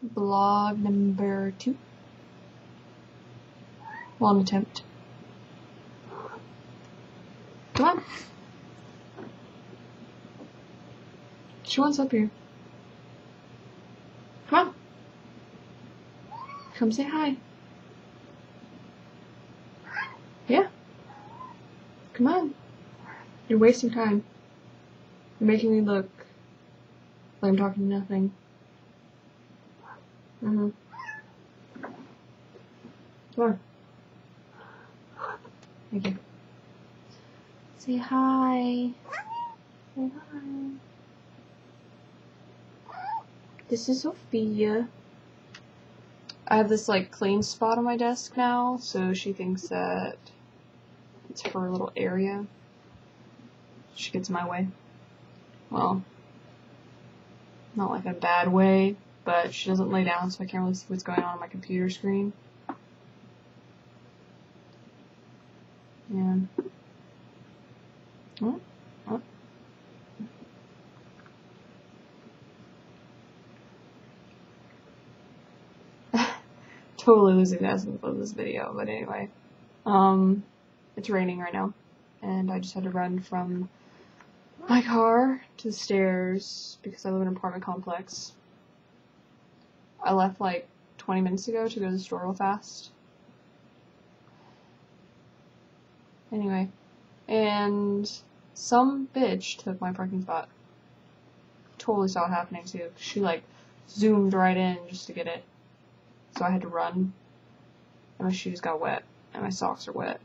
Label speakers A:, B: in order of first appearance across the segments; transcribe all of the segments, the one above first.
A: Blog number 2. Well, an attempt. Come on. She wants up here. Come on. Come say hi. Yeah. Come on. You're wasting time. You're making me look like I'm talking to nothing. Come on. Thank you. Say hi. Say hi. This is Sophia. I have this like clean spot on my desk now, so she thinks that it's her little area. She gets in my way. Well, not like a bad way, but she doesn't lay down, so I can't really see what's going on my computer screen. And oh. Totally losing the essence of this video, but anyway, it's raining right now, and I just had to run from my car to the stairs because I live in an apartment complex. I left like 20 minutes ago to go to the store real fast. Anyway, and some bitch took my parking spot. Totally saw it happening too. She like zoomed right in just to get it. So I had to run, and my shoes got wet, and my socks are wet,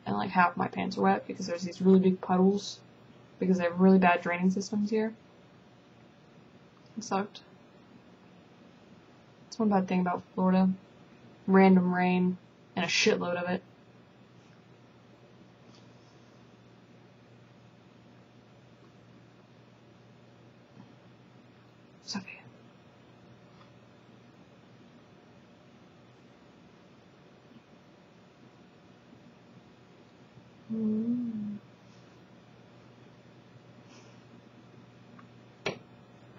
A: and like half my pants are wet because there's these really big puddles because they have really bad draining systems here. It sucked. That's one bad thing about Florida. Random rain, and a shitload of it. Sophia.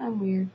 A: I'm weird.